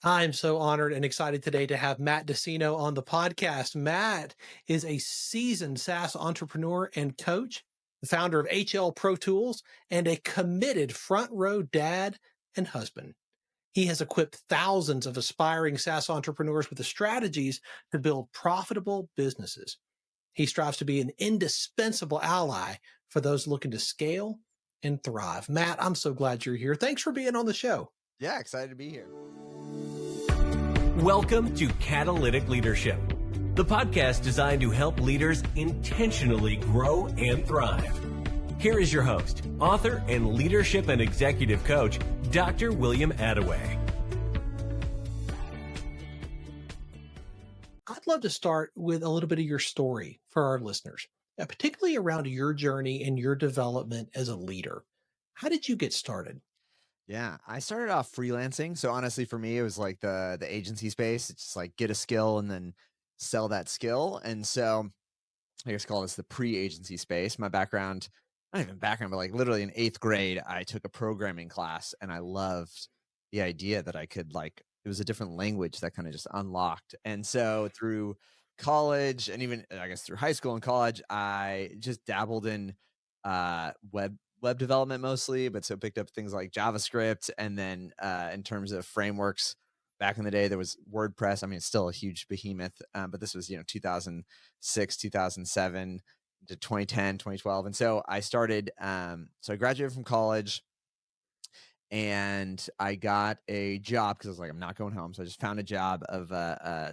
I'm so honored and excited today to have Matt DeSeno on the podcast. Matt is a seasoned SaaS entrepreneur and coach, the founder of HL Pro Tools, and a committed front row dad and husband. He has equipped thousands of aspiring SaaS entrepreneurs with the strategies to build profitable businesses. He strives to be an indispensable ally for those looking to scale and thrive. Matt, I'm so glad you're here. Thanks for being on the show. Yeah, excited to be here. Welcome to Catalytic Leadership, the podcast designed to help leaders intentionally grow and thrive. Here is your host, author, and leadership and executive coach, Dr. William Attaway. I'd love to start with a little bit of your story for our listeners, particularly around your journey and your development as a leader. How did you get started? Yeah, I started off freelancing. So honestly, for me, it was like the agency space. It's just like get a skill and then sell that skill. And so I guess call this the pre-agency space. My background, not even background, but like literally in 8th grade, I took a programming class and I loved the idea that I could it was a different language that kind of just unlocked. And so through college and even I guess through high school and college, I just dabbled in web development mostly, but so picked up things like JavaScript. And then in terms of frameworks, back in the day, there was WordPress. I mean, it's still a huge behemoth, but this was, 2006, 2007 to 2010, 2012. And so I started, so I graduated from college and I got a job because I was like, I'm not going home. So I just found a job of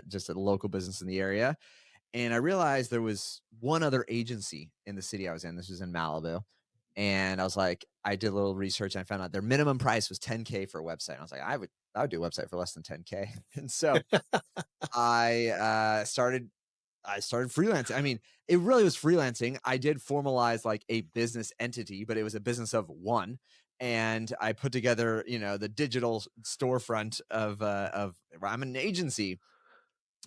just a local business in the area. And I realized there was one other agency in the city I was in. This was in Malibu. And I was like, I did a little research and I found out their minimum price was $10K for a website. And I was like, I would do a website for less than $10K. And so I started freelancing. I mean, it really was freelancing. I did formalize like a business entity, but it was a business of one. And I put together, the digital storefront of I'm an agency.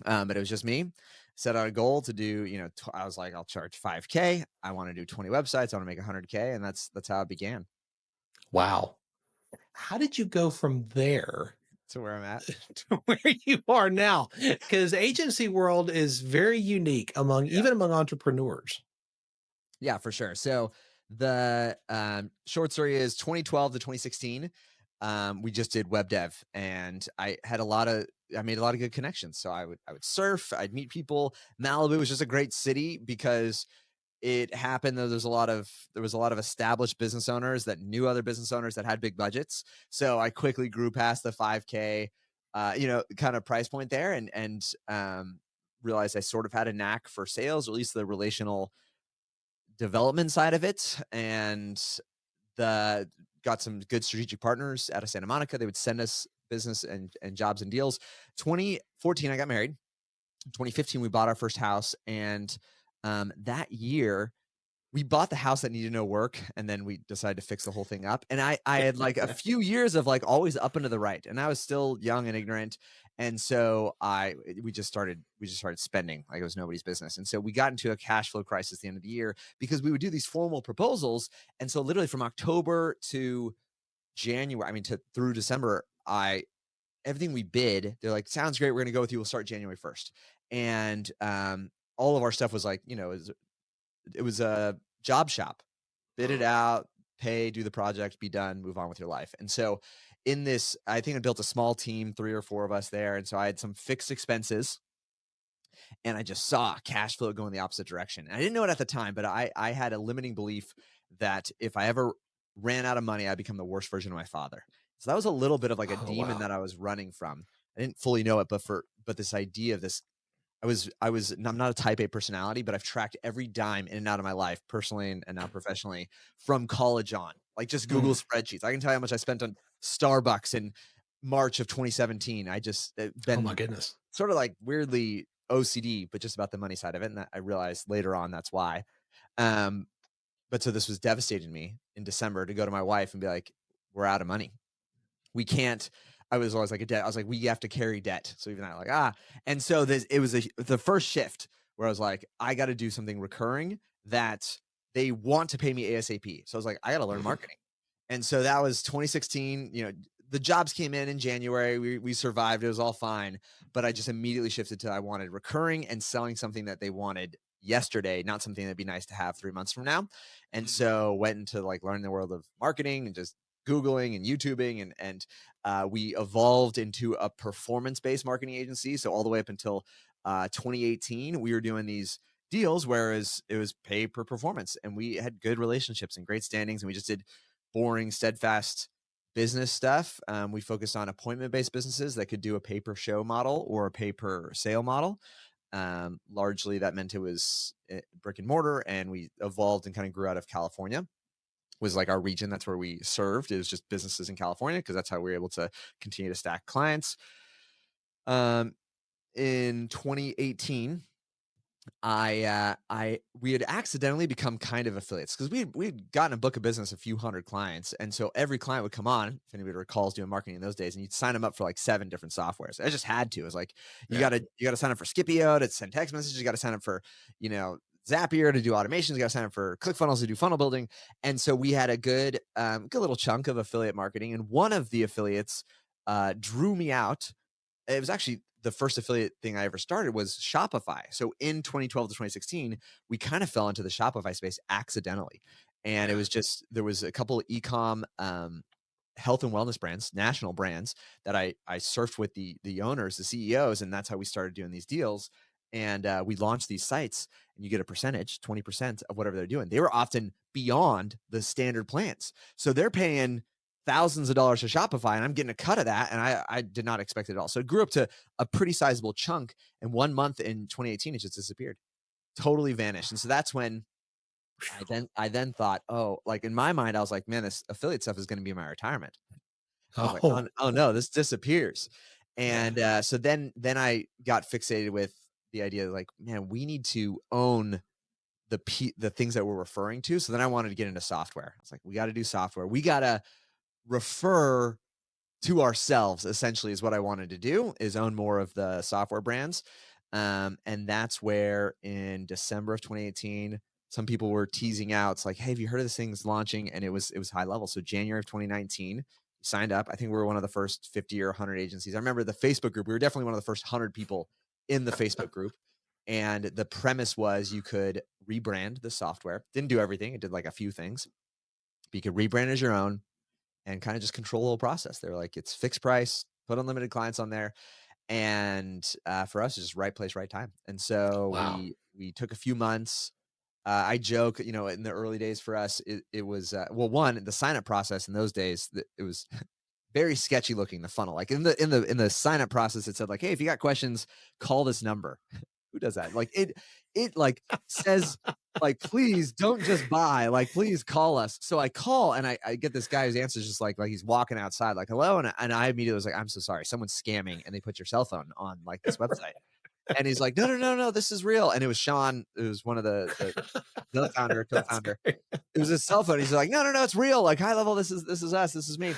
But it was just me. Set out a goal to do, I was like, I'll charge $5K. I want to do 20 websites. I want to make $100K. And that's how it began. Wow. How did you go from there To where I'm at. to where you are now? Because agency world is very unique even among entrepreneurs. Yeah, for sure. So the short story is 2012 to 2016. We just did web dev and I made a lot of good connections. So I would surf, I'd meet people. Malibu was just a great city because it happened that there was a lot of established business owners that knew other business owners that had big budgets. So I quickly grew past the 5K, kind of price point there and realized I sort of had a knack for sales, or at least the relational development side of it. And got some good strategic partners out of Santa Monica. They would send us business and jobs and deals. 2014, I got married. 2015, we bought our first house. And that year, we bought the house that needed no work. And then we decided to fix the whole thing up. And I had like a few years of like always up and to the right. And I was still young and ignorant. And so we just started spending like it was nobody's business. And so we got into a cash flow crisis at the end of the year because we would do these formal proposals. And so literally from October to January, through December, everything we bid, they're like, sounds great. We're going to go with you. We'll start January 1st. And all of our stuff was like, it was a job shop, bid it out, pay, do the project, be done, move on with your life. And so in this, I think I built a small team, 3 or 4 of us there. And so I had some fixed expenses and I just saw cash flow going the opposite direction. And I didn't know it at the time, but I had a limiting belief that if I ever ran out of money, I'd become the worst version of my father. So that was a little bit of like a demon that I was running from. I didn't fully know it, but this idea of this, I'm not a type A personality, but I've tracked every dime in and out of my life, personally and now professionally, from college on. Like just Google spreadsheets. I can tell you how much I spent on Starbucks in March of 2017. I just been Oh my goodness, sort of like weirdly OCD, but just about the money side of it. And I realized later on that's why. But so this was devastating me in December to go to my wife and be like, we're out of money. We can't. I was always like a debt. I was like, we have to carry debt. So even that, like, and so it was the first shift where I was like, I got to do something recurring that they want to pay me ASAP. So I was like, I got to learn marketing. And so that was 2016, the jobs came in January. We survived. It was all fine. But I just immediately shifted to I wanted recurring and selling something that they wanted yesterday, not something that'd be nice to have 3 months from now. And so went into like learning the world of marketing and just Googling and YouTubing, and we evolved into a performance-based marketing agency. So all the way up until 2018, we were doing these deals, whereas it was pay per performance, and we had good relationships and great standings, and we just did boring, steadfast business stuff. We focused on appointment-based businesses that could do a pay per show model or a pay per sale model. Largely that meant it was brick and mortar, and we evolved and kind of grew out of California. Was like our region. That's where we served. It was just businesses in California, because that's how we were able to continue to stack clients. In 2018, we had accidentally become kind of affiliates, because we'd gotten a book of business, a few hundred clients. And so every client would come on, if anybody recalls doing marketing in those days, and you'd sign them up for like 7 different softwares. I just had to. It was like, you gotta sign up for Scipio to send text messages. You got to sign up for, Zapier to do automations. You got to sign up for ClickFunnels to do funnel building. And so we had a good little chunk of affiliate marketing. And one of the affiliates drew me out. It was actually the first affiliate thing I ever started was Shopify. So in 2012 to 2016, we kind of fell into the Shopify space accidentally. And it was just, there was a couple of e-com health and wellness brands, national brands, that I surfed with the owners, the CEOs, and that's how we started doing these deals. And we launched these sites, and you get a percentage, 20% of whatever they're doing. They were often beyond the standard plans. So they're paying thousands of dollars to Shopify, and I'm getting a cut of that. And I did not expect it at all. So it grew up to a pretty sizable chunk. And 1 month in 2018, it just disappeared, totally vanished. And so that's when I then thought, oh, like in my mind, I was like, man, this affiliate stuff is going to be my retirement. I was like, oh no, this disappears. And so then I got fixated with the idea that, like, man, we need to own the things that we're referring to. So then I wanted to get into software. I was like, we got to do software. We got to refer to ourselves, essentially, is what I wanted to do, is own more of the software brands. And that's where in December of 2018, some people were teasing out, it's like, hey, have you heard of this thing's launching? And it was HighLevel. So January of 2019, signed up. I think we were one of the first 50 or 100 agencies. I remember the Facebook group. We were definitely one of the first 100 people in the Facebook group. And the premise was you could rebrand the software. Didn't do everything. It did like a few things. But you could rebrand as your own and kind of just control the whole process. They were like, it's fixed price, put unlimited clients on there. And for us, it's just right place, right time. And so we took a few months. I joke, in the early days for us, it was, one, the sign-up process in those days, it was very sketchy looking, the funnel. Like in the sign-up process, it said like, hey, if you got questions, call this number. Who does that? Like it like says like, please don't just buy, like, please call us. So I call, and I get this guy whose answers just like he's walking outside, like, hello. And I immediately was like, I'm so sorry. Someone's scamming, and they put your cell phone on like this website. And he's like, no, this is real. And it was Sean. It was one of the founder, co-founder. It was his cell phone. He's like, no, it's real. Like, HighLevel, this is us. This is me.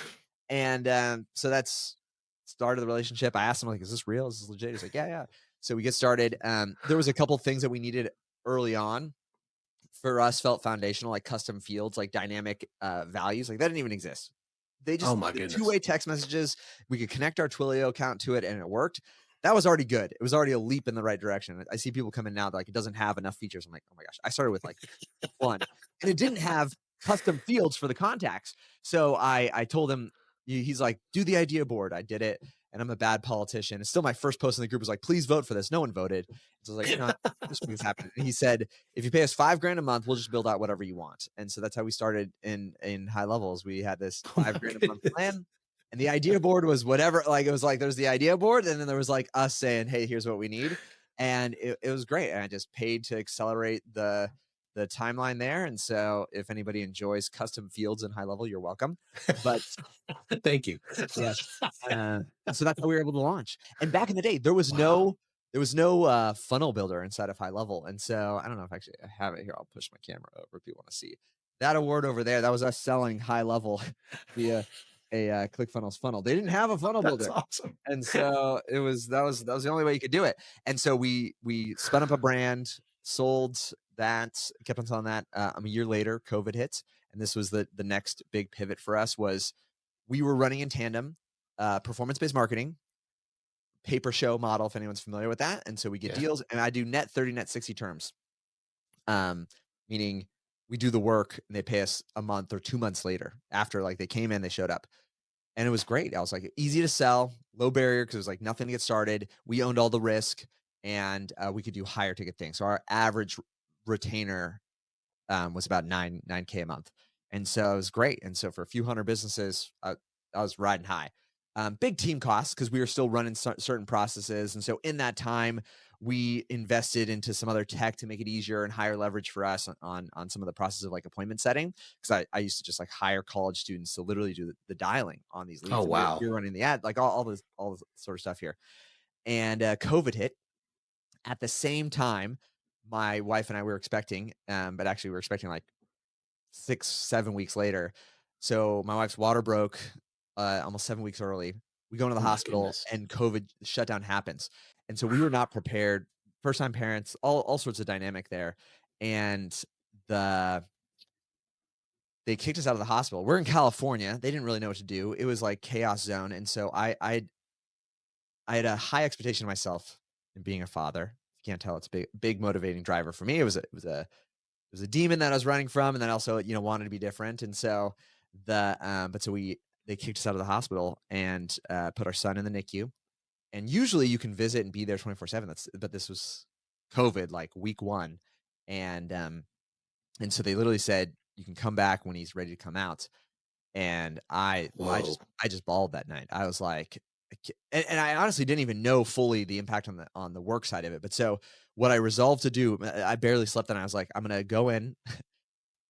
And so that's started the relationship. I asked him, like, is this real? Is this legit? He's like, yeah. So we get started. There was a couple things that we needed early on for us, felt foundational, like custom fields, like dynamic values. Like that didn't even exist. They just two-way text messages. We could connect our Twilio account to it, and it worked. That was already good. It was already a leap in the right direction. I see people come in now that like it doesn't have enough features. I'm like, oh my gosh. I started with like one, and it didn't have custom fields for the contacts. So I told him, he's like, do the idea board. I did it, and I'm a bad politician. It's still my first post in the group was like, please vote for this. No one voted. So I was like, this is happening. And he said, if you pay us $5,000 a month, we'll just build out whatever you want. And so that's how we started in HighLevels. We had this $5,000 a month plan. And the idea board was whatever, like, it was like, there's the idea board. And then there was like us saying, hey, here's what we need. And it was great. And I just paid to accelerate the timeline there. And so if anybody enjoys custom fields in HighLevel, you're welcome. But thank you. Yes. So that's how we were able to launch. And back in the day, there was no funnel builder inside of HighLevel. And so I don't know if actually I have it here. I'll push my camera over if you want to see that award over there. That was us selling HighLevel via a ClickFunnels funnel. They didn't have a funnel builder. That's awesome. And so that was the only way you could do it. And so we spun up a brand, sold that, kept on selling that. A year later, COVID hits, and this was the next big pivot for us. Was we were running in tandem, performance-based marketing, paper show model, if anyone's familiar with that. And so we get deals, and I do net 30, net 60 terms. Meaning we do the work and they pay us a month or 2 months later after like they came in, they showed up. And it was great. I was like, easy to sell, low barrier, because it was like nothing to get started. We owned all the risk, and we could do higher ticket things. So our average retainer was about 9K a month. And so it was great. And so for a few hundred businesses, I was riding high. Big team costs because we were still running certain processes. And so in that time, we invested into some other tech to make it easier and higher leverage for us on some of the process of like appointment setting. Because I used to just like hire college students to literally do the dialing on these leads. Oh, wow. We were running the ad, like all this sort of stuff here. And COVID hit. At the same time, my wife and I were expecting, but actually we were expecting like 6-7 weeks later. So my wife's water broke almost 7 weeks early. We go into the hospital and COVID shutdown happens. And so we were not prepared. First time parents, all sorts of dynamic there. And they kicked us out of the hospital. We're in California. They didn't really know what to do. It was like chaos zone. And so I had a high expectation of myself in being a father. If you can't tell, it's a big motivating driver for me. It was a demon that I was running from, and then also, wanted to be different. And so they kicked us out of the hospital and put our son in the NICU. And usually you can visit and be there 24/7. But this was COVID, like week 1. And so they literally said, you can come back when he's ready to come out. And I just bawled that night. I was like, and I honestly didn't even know fully the impact on the work side of it. But so what I resolved to do, I barely slept that night. I was like, I'm going to go in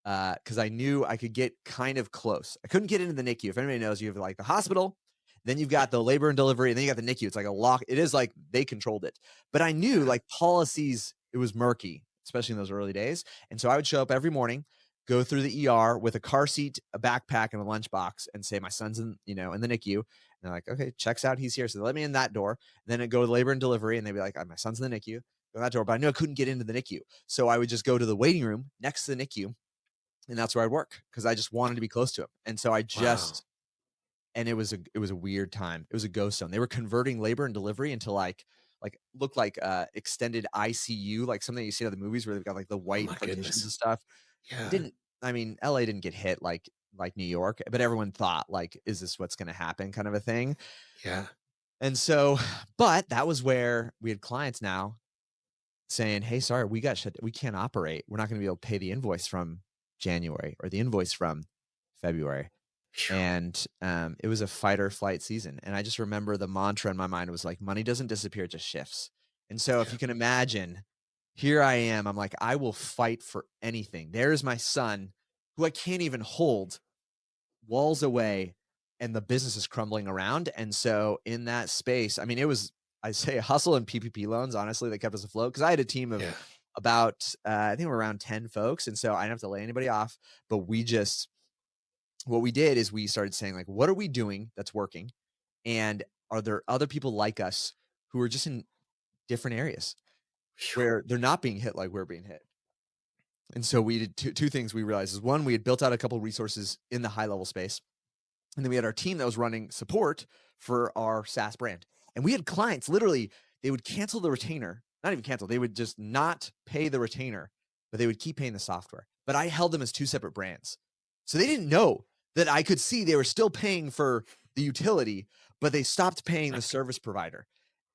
because I knew I could get kind of close. I couldn't get into the NICU. If anybody knows, you have like the hospital, then you've got the labor and delivery, and then you got the NICU. It's like a lock. It is like they controlled it. But I knew like policies, it was murky, especially in those early days. And so I would show up every morning, go through the ER with a car seat, a backpack, and a lunchbox, and say, my son's in the NICU. And they're like, okay, checks out, he's here. So they let me in that door. And then I'd go to labor and delivery, and they'd be like, my son's in the NICU. Go to that door. But I knew I couldn't get into the NICU. So I would just go to the waiting room next to the NICU, and that's where I'd work because I just wanted to be close to him. And so I just, and it was a weird time. It was a ghost zone. They were converting labor and delivery into like looked like extended ICU, like something you see in the movies where they've got like the white partitions and stuff. Yeah. LA didn't get hit like New York, but everyone thought like, is this what's going to happen kind of a thing? Yeah. And so, but that was where we had clients now saying, hey, sorry, we got shut. We can't operate. We're not going to be able to pay the invoice from January or the invoice from February. And it was a fight or flight season. And I just remember the mantra in my mind was like, money doesn't disappear, it just shifts. And so if you can imagine, here I am, I'm like, I will fight for anything. There's my son who I can't even hold, walls away, and the business is crumbling around. And so in that space, it was, I say hustle and PPP loans, honestly, that kept us afloat. Cause I had a team of about, I think we're around 10 folks. And so I didn't have to lay anybody off, but what we did is we started saying like, what are we doing that's working? And are there other people like us who are just in different areas where they're not being hit like we're being hit? And so we did two things we realized is one, we had built out a couple of resources in the high level space. And then we had our team that was running support for our SaaS brand. And we had clients, literally, they would cancel the retainer, not even cancel, they would just not pay the retainer, but they would keep paying the software. But I held them as two separate brands. So they didn't know that I could see they were still paying for the utility, but they stopped paying the service provider.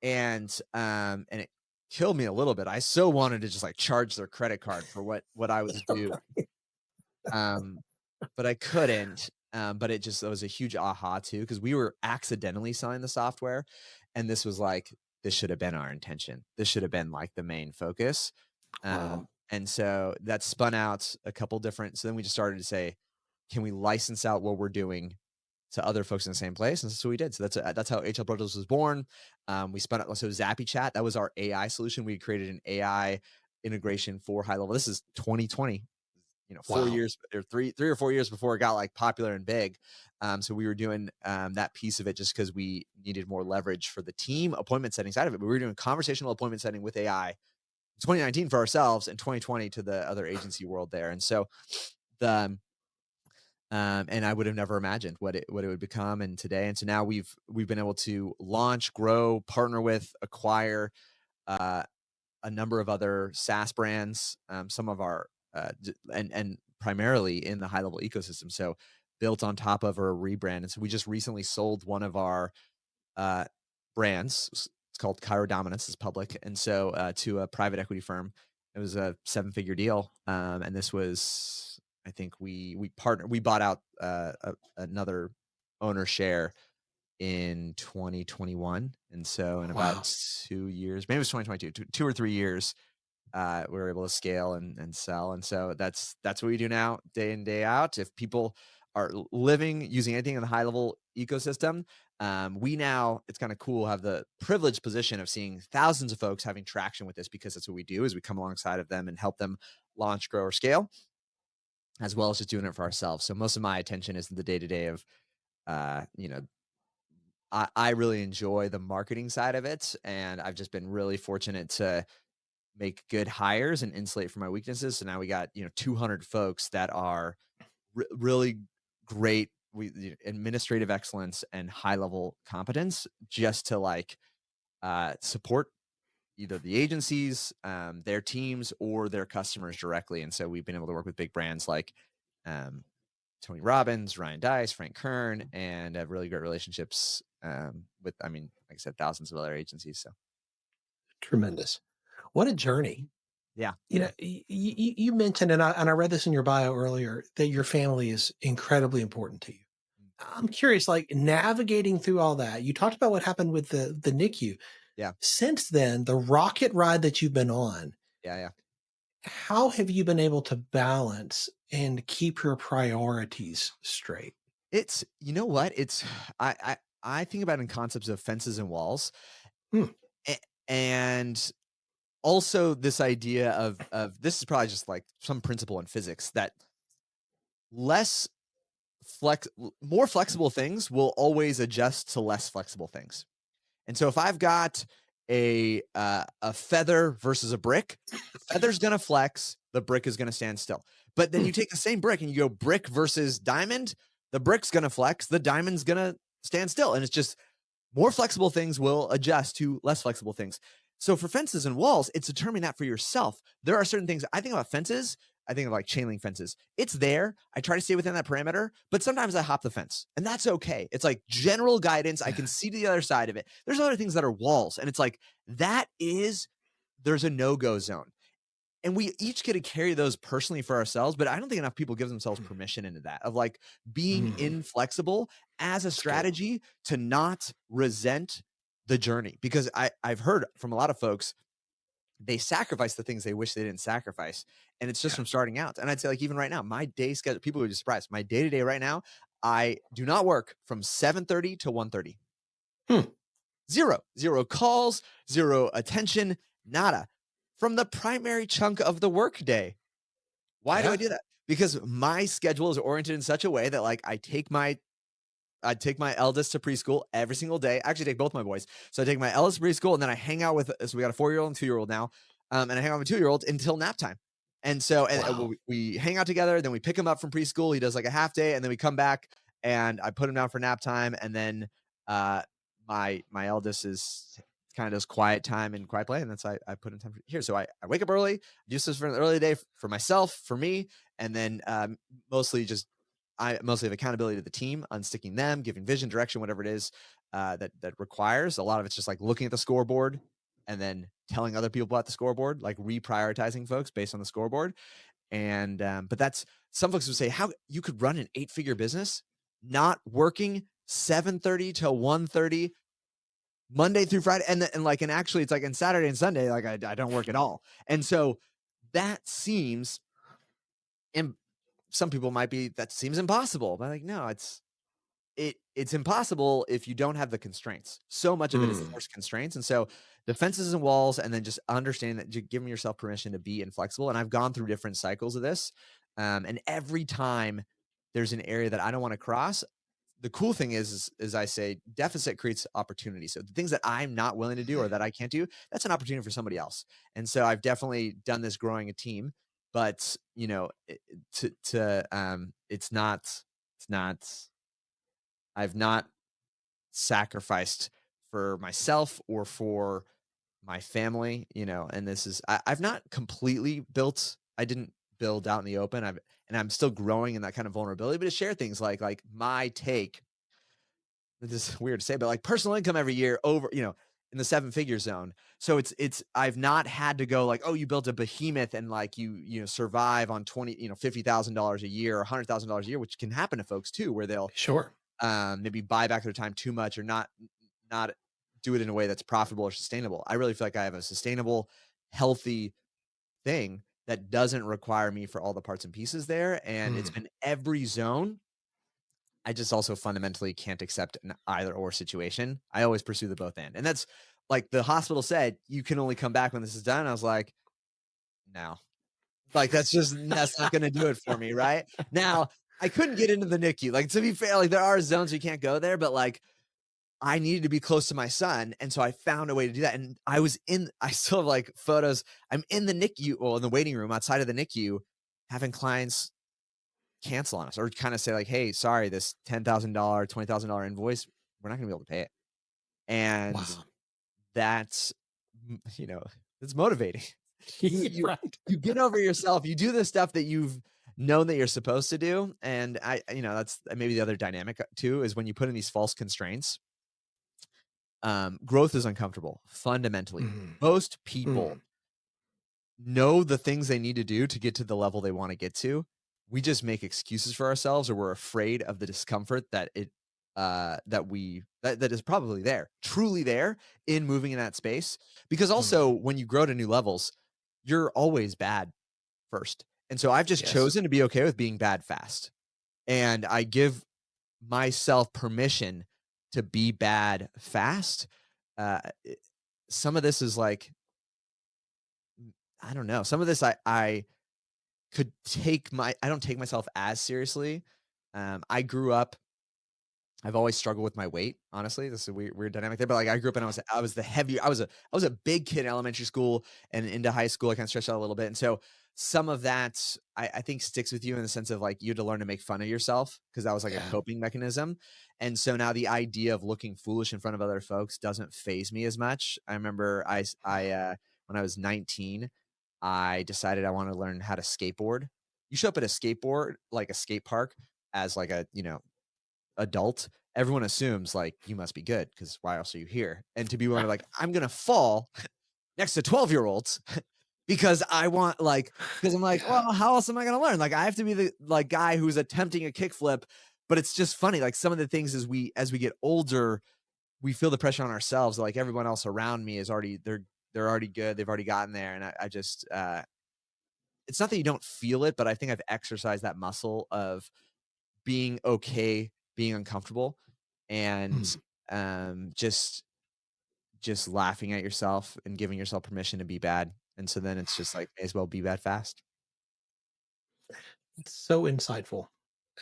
And it killed me a little bit. I so wanted to just like charge their credit card for what I was due. But I couldn't. But it was a huge aha too, because we were accidentally selling the software. And this was like, this should have been our intention. This should have been like the main focus. And so that spun out a couple different, so then we just started to say, can we license out what we're doing to other folks in the same place? And that's what we did. So that's how HL Pro Tools was born. We spun out also Zappy Chat. That was our AI solution. We created an AI integration for high level. This is 2020, 4 years or three or 4 years before it got like popular and big. So we were doing that piece of it just because we needed more leverage for the team appointment setting side of it. But we were doing conversational appointment setting with AI in 2019 for ourselves and 2020 to the other agency world there. And so And I would have never imagined what it would become and today. And so now we've been able to launch, grow, partner with, acquire uh, a number of other SaaS brands, some of our and primarily in the high level ecosystem. So built on top of or a rebrand. And so we just recently sold one of our brands. It's called Cairo Dominance. It's public, and so to a private equity firm. It was a 7-figure deal, and this was, I think we partnered. We bought out another owner share in 2021, and so in about 2 years, maybe it was 2022, 2 or 3 years, we were able to scale and sell. And so that's what we do now, day in, day out. If people are living using anything in the high level ecosystem, we now, it's kind of cool, have the privileged position of seeing thousands of folks having traction with this, because that's what we do, is we come alongside of them and help them launch, grow, or scale, as well as just doing it for ourselves. So most of my attention is in the day-to-day of, I really enjoy the marketing side of it. And I've just been really fortunate to make good hires and insulate from my weaknesses. So now we got, 200 folks that are really great, administrative excellence and high level competence, just to support either the agencies, their teams, or their customers directly. And so we've been able to work with big brands like Tony Robbins, Ryan Dice, Frank Kern, and have really great relationships with, like I said, thousands of other agencies. So Tremendous. What a journey. Yeah. You mentioned, and I read this in your bio earlier, that your family is incredibly important to you. I'm curious, like navigating through all that. You talked about what happened with the NICU. Yeah. Since then, the rocket ride that you've been on. Yeah. How have you been able to balance and keep your priorities straight? It's, you know what? It's, I think about it in concepts of fences and walls. And also this idea of this is probably just like some principle in physics, that more flexible things will always adjust to less flexible things. And so if I've got a feather versus a brick, the feather's going to flex, the brick is going to stand still. But then you take the same brick and you go brick versus diamond, the brick's going to flex, the diamond's going to stand still. And it's just more flexible things will adjust to less flexible things. So for fences and walls, it's determining that for yourself. There are certain things. I think about fences. I think of like chain link fences. It's there. I try to stay within that parameter, but sometimes I hop the fence, and that's okay. It's like general guidance. I can see to the other side of it. There's other things that are walls, and it's like, there's a no-go zone. And we each get to carry those personally for ourselves, but I don't think enough people give themselves permission into that, of like being inflexible as a strategy to not resent the journey. Because I've heard from a lot of folks, they sacrifice the things they wish they didn't sacrifice. And it's just from starting out. And I'd say, like, even right now, my day schedule, people would be surprised. My day-to-day right now, I do not work from 7:30 to 1:30. Zero calls, zero attention, nada. From the primary chunk of the workday. Why do I do that? Because my schedule is oriented in such a way that, like, I take my eldest to preschool every single day. I actually take both my boys. So I take my eldest to preschool, and then I hang out with, so we got a 4-year-old and 2-year-old now. And I hang out with a 2-year-old until nap time. And so we hang out together, then we pick him up from preschool. He does like a half day, and then we come back and I put him down for nap time. And then my eldest is kind of does quiet time and quiet play. And that's, I put in time here. So I wake up early, do this for an early day for myself, for me. And then mostly have accountability to the team on sticking them, giving vision, direction, whatever it is that requires. A lot of it's just like looking at the scoreboard and then telling other people about the scoreboard, like reprioritizing folks based on the scoreboard. And but that's, some folks would say, how you could run an 8-figure business not working 7:30 to 1:30 Monday through Friday, and actually it's like in Saturday and Sunday, like I don't work at all. And so that seems, and some people might be, that seems impossible, but like, no, it's impossible if you don't have the constraints. So much of it is forced constraints. And so the fences and walls, and then just understanding that you're giving yourself permission to be inflexible. And I've gone through different cycles of this. And every time there's an area that I don't want to cross, the cool thing is I say deficit creates opportunity. So the things that I'm not willing to do or that I can't do, that's an opportunity for somebody else. And so I've definitely done this growing a team, but it's not I've not sacrificed for myself or for my family, and I've not completely built, I didn't build out in the open. And I'm still growing in that kind of vulnerability, but to share things like my take, this is weird to say, but like personal income every year over, in the 7-figure zone. So I've not had to go like, oh, you built a behemoth and like you survive on $50,000 a year or $100,000 a year, which can happen to folks too, where they'll Sure. maybe buy back their time too much or not do it in a way that's profitable or sustainable. I really feel like I have a sustainable, healthy thing that doesn't require me for all the parts and pieces there. And it's been every zone. I just also fundamentally can't accept an either or situation. I always pursue the both end. And that's like the hospital said, you can only come back when this is done. I was like, no, like, that's not going to do it for me. Right now, I couldn't get into the NICU. Like, to be fair, like there are zones you can't go there, but like I needed to be close to my son. And so I found a way to do that. And I still have like photos. I'm in the NICU, well, in the waiting room outside of the NICU, having clients cancel on us or kind of say like, hey, sorry, this $10,000, $20,000 invoice, we're not gonna be able to pay it. And Wow. that's, it's motivating. Right. You get over yourself, you do the stuff that you've known that you're supposed to do. And that's maybe the other dynamic too, is when you put in these false constraints, growth is uncomfortable fundamentally. Most people know the things they need to do to get to the level they want to get to. We just make excuses for ourselves, or we're afraid of the discomfort that that is probably there, truly there in moving in that space. Because also when you grow to new levels, you're always bad first. And so I've just chosen to be okay with being bad fast. And I give myself permission to be bad fast. Some of this is like, I don't know. Some of this I could I don't take myself as seriously. I grew up, I've always struggled with my weight. Honestly, this is a weird dynamic there, but like I grew up and I was the heavier, I was a big kid in elementary school and into high school. I kind of stretched out a little bit. And so some of that I think sticks with you in the sense of like, you had to learn to make fun of yourself because that was like a coping mechanism. And so now the idea of looking foolish in front of other folks doesn't faze me as much. I remember I when I was 19, I decided I want to learn how to skateboard. You show up at a skateboard, like a skate park as like a, adult, everyone assumes like you must be good because why else are you here? And to be willing to like, I'm going to fall next to 12-year-olds because I want because I'm like, well, how else am I going to learn? Like I have to be the like guy who's attempting a kickflip, but it's just funny. Like some of the things as we get older, we feel the pressure on ourselves. Like everyone else around me is already, they're already good. They've already gotten there. And I just, it's not that you don't feel it, but I think I've exercised that muscle of being okay, being uncomfortable, and just laughing at yourself and giving yourself permission to be bad. And so then it's just like, may as well be bad fast. It's so insightful.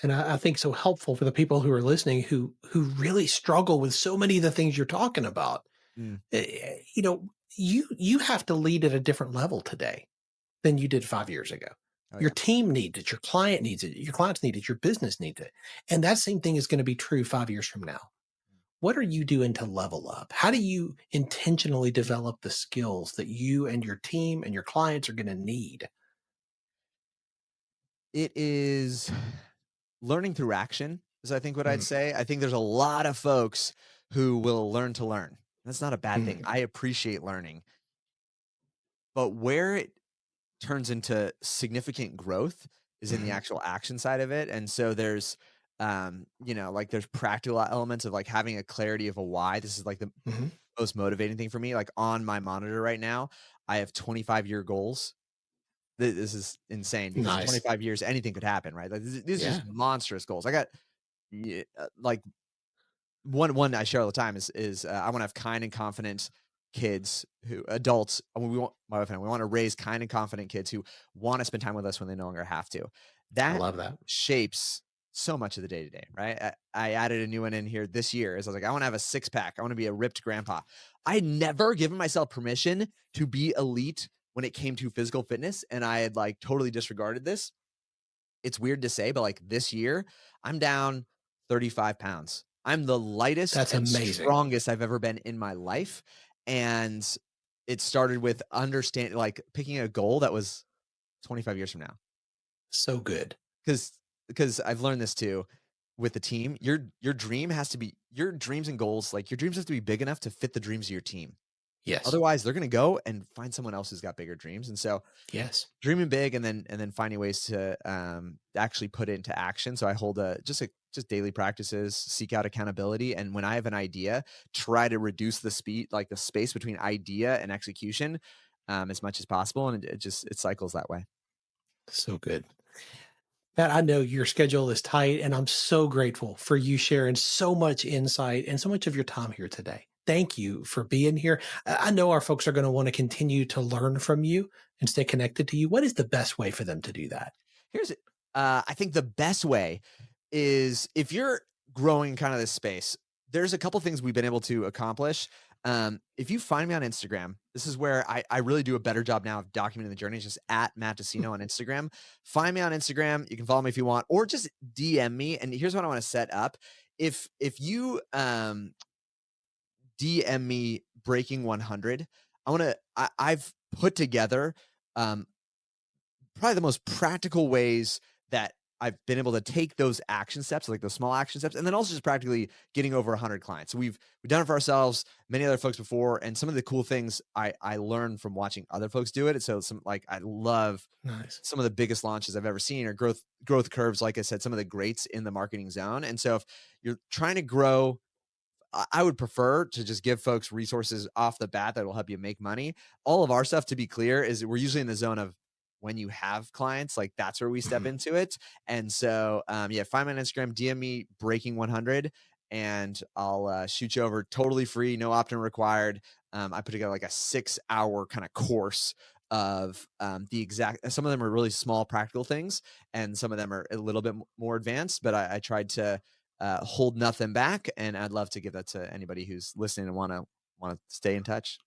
And I think so helpful for the people who are listening who really struggle with so many of the things you're talking about. You have to lead at a different level today than you did 5 years ago. Your team needs it. Your client needs it. Your clients need it. Your business needs it. And that same thing is going to be true 5 years from now. What are you doing to level up? How do you intentionally develop the skills that you and your team and your clients are going to need? It is learning through action is I think what I'd say. I think there's a lot of folks who will learn to learn. That's not a bad thing. I appreciate learning. But where it turns into significant growth is in the actual action side of it. And so there's, like there's practical elements of like having a clarity of a why. This is like the most motivating thing for me. Like on my monitor right now, I have 25-year goals. This is insane because in 25 years, anything could happen, right? Like these are just monstrous goals. I got like one I share all the time is I want to have kind and confident kids adults. We want my wife and we want to raise kind and confident kids who want to spend time with us when they no longer have to. I love that. Shapes so much of the day to day, right? I added a new one in here this year. As I was like, I want to have a 6-pack. I want to be a ripped grandpa. I had never given myself permission to be elite when it came to physical fitness. And I had like totally disregarded this. it's weird to say, but like this year, I'm down 35 pounds. I'm the lightest That's and amazing. strongest I've ever been in my life. And it started with picking a goal that was 25 years from now. So good. Because I've learned this too with the team. Your dream has to be, your dreams and goals, like your dreams have to be big enough to fit the dreams of your team. Yes. Otherwise, they're going to go and find someone else who's got bigger dreams. And so, yes, dreaming big, and then finding ways to actually put it into action. So I hold just daily practices, seek out accountability, and when I have an idea, try to reduce the space between idea and execution as much as possible. And it cycles that way. So good. Matt, I know your schedule is tight, and I'm so grateful for you sharing so much insight and so much of your time here today. Thank you for being here. I know our folks are going to want to continue to learn from you and stay connected to you. What is the best way for them to do that? I think the best way is, if you're growing kind of this space, there's a couple things we've been able to accomplish. If you find me on Instagram, this is where I really do a better job now of documenting the journey. It's just at Matt DeSeno on Instagram. Find me on Instagram. You can follow me if you want, or just DM me. And here's what I want to set up. If you DM me Breaking 100, I've put together probably the most practical ways that I've been able to take those action steps, like those small action steps, and then also just practically getting over 100 clients. So we've done it for ourselves, many other folks before, and some of the cool things I learned from watching other folks do it. So I love some of the biggest launches I've ever seen, or growth curves. Like I said, some of the greats in the marketing zone. And so if you're trying to grow, I would prefer to just give folks resources off the bat that will help you make money. All of our stuff, to be clear, is we're usually in the zone of when you have clients, like that's where we step into it. And so, find me on Instagram, DM me Breaking 100, and I'll shoot you over totally free, no opt-in required. I put together like a 6-hour kind of course of some of them are really small practical things, and some of them are a little bit more advanced, but I tried to hold nothing back, and I'd love to give that to anybody who's listening and want to stay in touch.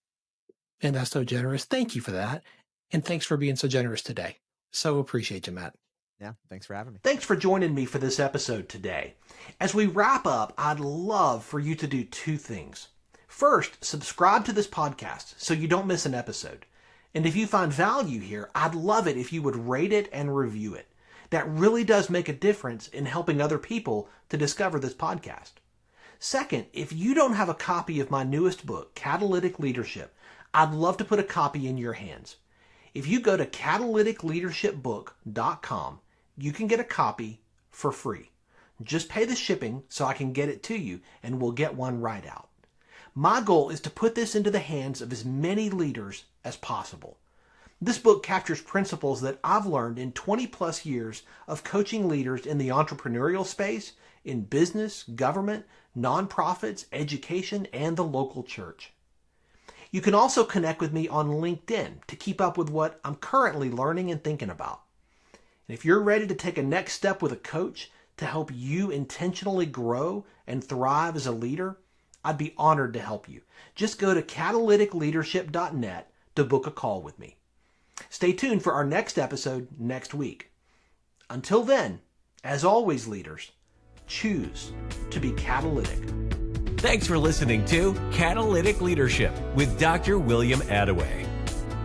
And that's so generous. Thank you for that. And thanks for being so generous today. So appreciate you, Matt. Yeah, thanks for having me. Thanks for joining me for this episode today. As we wrap up, I'd love for you to do 2 things. First, subscribe to this podcast so you don't miss an episode. And if you find value here, I'd love it if you would rate it and review it. That really does make a difference in helping other people to discover this podcast. Second, if you don't have a copy of my newest book, Catalytic Leadership, I'd love to put a copy in your hands. If you go to catalyticleadershipbook.com, you can get a copy for free. Just pay the shipping so I can get it to you, and we'll get one right out. My goal is to put this into the hands of as many leaders as possible. This book captures principles that I've learned in 20 plus years of coaching leaders in the entrepreneurial space, in business, government, nonprofits, education, and the local church. You can also connect with me on LinkedIn to keep up with what I'm currently learning and thinking about. And if you're ready to take a next step with a coach to help you intentionally grow and thrive as a leader, I'd be honored to help you. Just go to catalyticleadership.net to book a call with me. Stay tuned for our next episode next week. Until then, as always, leaders, choose to be catalytic. Thanks for listening to Catalytic Leadership with Dr. William Attaway.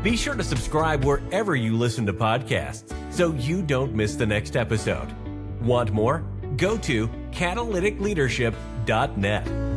Be sure to subscribe wherever you listen to podcasts so you don't miss the next episode. Want more? Go to catalyticleadership.net.